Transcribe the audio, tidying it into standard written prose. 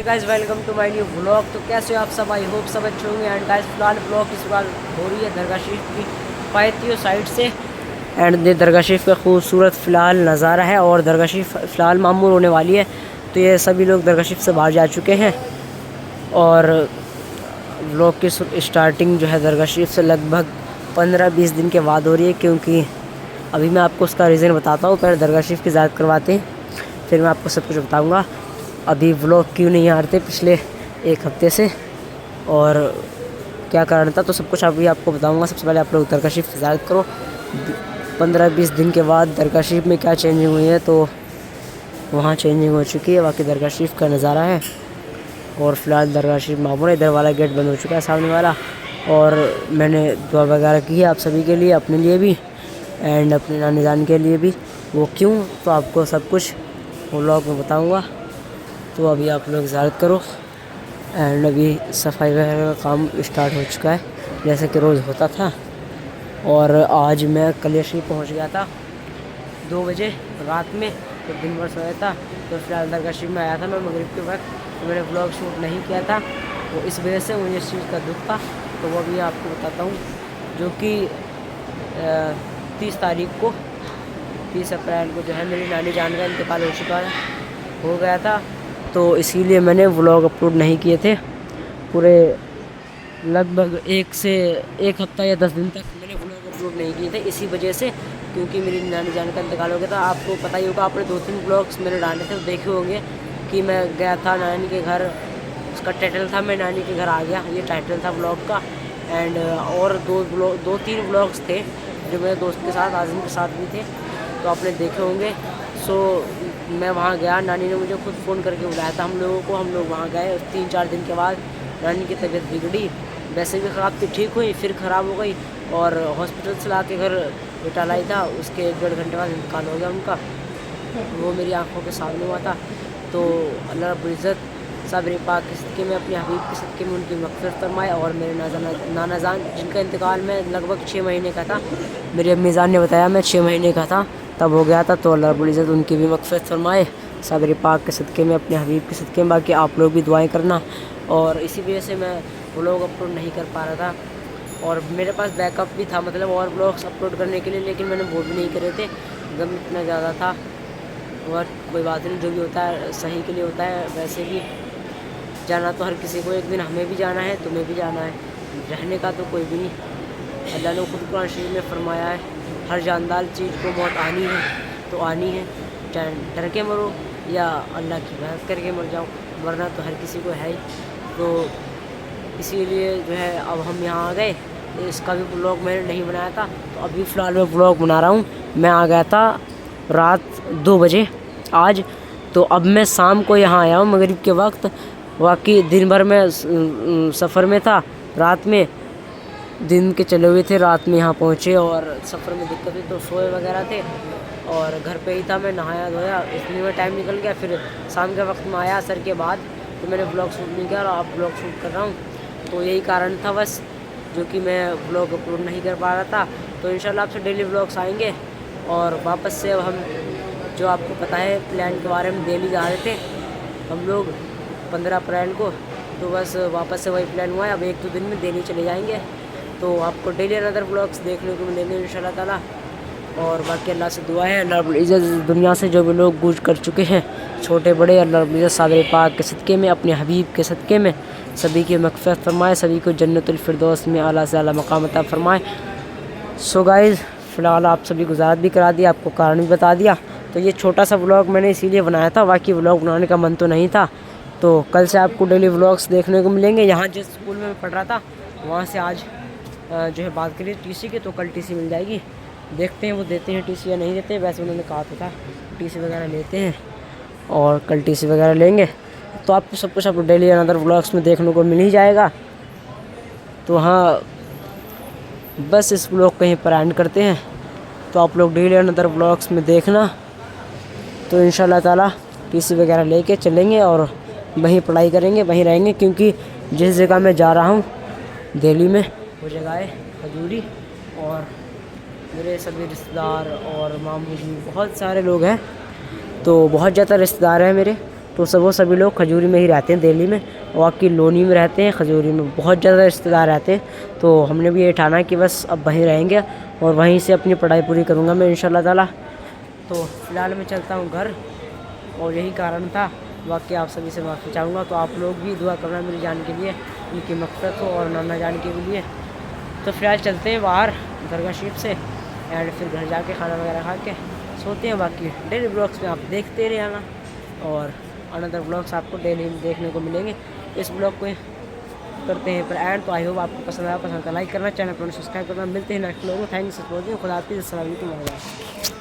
Guys welcome to my new vlog. तो कैसे हो आप सब? आई होप सब अच्छे होंगे। एंड गाइस फिलहाल ब्लॉग की शुरुआत हो रही है दरगाह शरीफ की पायतियों साइड से। एंड ये दरगाह शरीफ का खूबसूरत फ़िलहाल नज़ारा है और दरगाह शरीफ फ़िलहाल मामूर होने वाली है। तो ये सभी लोग दरगाह शरीफ से बाहर जा चुके हैं और व्लॉग की स्टार्टिंग जो है दरगाह शरीफ से लगभग 15-20 दिन के बाद हो रही है, क्योंकि अभी मैं आपको उसका रीज़न बताता हूँ। पहले दरगाह शरीफ की ज़ियारत करवाते हैं, फिर मैं आपको सब कुछ बताऊँगा अभी व्लॉग क्यों नहीं आ रहे थे पिछले एक हफ्ते से और क्या कारण था, तो सब कुछ अभी आपको बताऊंगा। सबसे पहले आप लोग दरगाह शरीफ की ज़ियारत करो। 15-20 दिन के बाद दरगाह शरीफ में क्या चेंजिंग हुई है, तो वहाँ चेंजिंग हो चुकी है। बाकी दरगाह शरीफ का नज़ारा है और फ़िलहाल दरगाह शरीफ मामूर है। इधर वाला गेट बंद हो चुका है, सामने वाला। और मैंने दुआ वगैरह की है आप सभी के लिए, अपने लिए भी एंड अपने नानी जान के लिए भी। वो क्यों, तो आपको सब कुछ व्लॉग में बताऊँगा। तो अभी आप लोग ज़ियारत करो। एंड अभी सफाई वगैरह का काम स्टार्ट हो चुका है जैसे कि रोज़ होता था। और आज मैं कलिया शरीफ पहुँच गया था 2 बजे रात में, तो दिन भर सोया था। तो फिलहाल दरगाह शरीफ में आया था मैं मगरिब के वक्त, तो मैंने व्लॉग शूट नहीं किया था। वो इस वजह से मुझे इस चीज़ का दुख था, तो वो भी आपको बताता हूँ। जो कि 30 तारीख को 30 अप्रैल को जो है मेरी नानी जान का इंतकाल हो गया था। तो इसीलिए मैंने व्लॉग अपलोड नहीं किए थे पूरे लगभग एक हफ़्ता या 10 दिन तक मैंने व्लॉग अपलोड नहीं किए थे, इसी वजह से, क्योंकि मेरी नानी जान का इंतकाल हो गया था। आपको पता ही होगा, आपने 2-3 व्लॉग्स मैंने डाले थे, देखे होंगे कि मैं गया था नानी के घर। उसका टाइटल था मैं नानी के घर आ गया, ये टाइटल था व्लॉग का। एंड और 2-3 व्लॉग्स थे जो मेरे दोस्त के साथ, आज़म के साथ भी थे, तो आपने देखे होंगे। सो मैं वहाँ गया, नानी ने मुझे खुद फ़ोन करके बुलाया था हम लोगों को। हम लोग वहाँ गए। 3-4 दिन के बाद नानी की तबीयत बिगड़ी, वैसे भी ख़राब थी, ठीक हुई, फिर ख़राब हो गई और हॉस्पिटल से ला के घर बेटा लाई था। उसके 1-1.5 घंटे बाद इंतकाल हो गया उनका। वो मेरी आँखों के सामने हुआ था। तो अल्लाह रब्बुल इज़्ज़त सब्र पाक के सदक़े में, अपने हबीब के सदक़े में उनकी मग़फ़िरत फरमाए। और मेरे नाना जान जिनका इंतकाल में लगभग 6 महीने का था, मेरी अम्मी जान ने बताया मैं 6 महीने का था तब हो गया था। तो अल्लाह रब्बुल इज़्ज़त उनकी भी मग़फ़िरत फरमाए सब्र पाक के सदक़े में, अपने हबीब के सदक़े में। बाकी आप लोग भी दुआएं करना। और इसी वजह से मैं व्लॉग अपलोड नहीं कर पा रहा था। और मेरे पास बैकअप भी था, मतलब और व्लॉग्स अपलोड करने के लिए, लेकिन मैंने वो भी नहीं करे थे, गम इतना ज़्यादा था। और कोई बात नहीं, जो भी होता है सही के लिए होता है। वैसे भी जाना तो हर किसी को, एक दिन हमें भी जाना है, तुम्हें भी जाना है, रहने का तो कोई भी नहीं। अल्लाह ने खुद कुरान शरीफ में फरमाया है, हर जानदार चीज़ को मौत आनी है तो आनी है, चाहे डर के मरो या अल्लाह की इबादत करके मर जाओ, मरना तो हर किसी को है ही। तो इसीलिए जो है अब हम यहाँ आ गए। इसका भी व्लॉग मैंने नहीं बनाया था, तो अभी फ़िलहाल मैं व्लॉग बना रहा हूँ। मैं आ गया था रात 2 बजे आज, तो अब मैं शाम को यहाँ आया हूँ मगरिब के वक्त। वाकई दिन भर में सफ़र में था, रात में दिन के चले हुए थे, रात में यहाँ पहुँचे और सफ़र में दिक्कत हुई तो सोए वगैरह थे और घर पे ही था। मैं नहाया धोया, इतने में टाइम निकल गया। फिर शाम के वक्त में आया असर के बाद, तो मैंने ब्लॉग शूट नहीं किया और अब ब्लॉग शूट कर रहा हूँ। तो यही कारण था बस, जो कि मैं ब्लॉग अपलोड नहीं कर पा रहा था। तो इंशाल्लाह आपसे डेली ब्लॉग्स आएंगे। और वापस से अब हम, जो आपको पता है प्लान के बारे में, दिल्ली जा रहे थे हम लोग 15 अप्रैल को, तो बस वापस से वही प्लान हुआ है। अब 1-2 दिन में दिल्ली चले जाएंगे, तो आपको डेली अनदर व्लॉग्स देखने को मिलेंगे इंशाल्लाह ताला। और बाकी अल्लाह से दुआ है, अल्लाह रब्बुल इज़्ज़त दुनिया से जो भी लोग गुज़र कर चुके हैं, छोटे बड़े, अल्लाह रब्बुल इज़्ज़त सब्र पाक के सदक़े में, अपने हबीब के सदक़े में सभी की मग़फ़िरत फरमाए, सभी को जन्नतुल फ़िरदौस में आला से आला मक़ाम अता फरमाए। सो गाइज़, फ़िलहाल आप सभी को ज़ियारत भी करा दिया, आपको कारण भी बता दिया। तो ये छोटा सा व्लॉग मैंने इसीलिए बनाया था, बाकी व्लॉग बनाने का मन तो नहीं था। तो कल से आपको डेली व्लॉग्स देखने को मिलेंगे। यहाँ जिस स्कूल में मैं पढ़ रहा था, वहाँ से आज जो है बात करिए टीसी की, तो कल टीसी मिल जाएगी। देखते हैं वो देते हैं टीसी या नहीं देते। वैसे उन्होंने कहा तो था टीसी वगैरह लेते हैं और कल टीसी वगैरह लेंगे। तो आपको सब कुछ आपको डेली अनदर व्लॉग्स में देखने को मिल ही जाएगा। तो हाँ, बस इस व्लॉग को यहीं पर एंड करते हैं। तो आप लोग डेली अनदर व्लॉग्स में देखना। तो इंशाल्लाह ताला टीसी वगैरह लेके चलेंगे और वहीं पढ़ाई करेंगे, वहीं रहेंगे, क्योंकि जिस जगह मैं जा रहा हूँ दिल्ली में, वो जगह है खजूरी। और मेरे सभी रिश्तेदार और मामू जी, बहुत सारे लोग हैं, तो बहुत ज़्यादा रिश्तेदार हैं मेरे। तो सब वो सभी लोग खजूरी में ही रहते हैं, दिल्ली में, वाकई लोनी में रहते हैं। खजूरी में बहुत ज़्यादा रिश्तेदार रहते हैं। तो हमने भी ये ठाना कि बस अब वहीं रहेंगे और वहीं से अपनी पढ़ाई पूरी करूँगा मैं इंशाल्लाह ताला। तो फ़िलहाल मैं चलता हूँ घर, और यही कारण था। बाकी आप सभी से माफ़ी चाहूँगा। तो आप लोग भी दुआ करना मेरी जान के लिए, उनकी मक़फ़िरत हो, और नाना जान के भी लिए। तो फ़िलहाल चलते हैं बाहर दरगाह शरीफ से, एंड फिर घर जाके खाना वगैरह खा के सोते हैं। बाकी डेली ब्लॉग्स में आप देखते रहे आना, और अनदर ब्लॉग्स आपको डेली देखने को मिलेंगे। इस ब्लॉग को करते हैं पर एंड। तो आई होप आपको पसंद आया, पसंद लाइक करना, चैनल को सब्सक्राइब करना। मिलते हैं नेक्स्ट ब्लॉग में। Thank you so much. खुदा हाफिज़। अस्सलाम वालेकुम।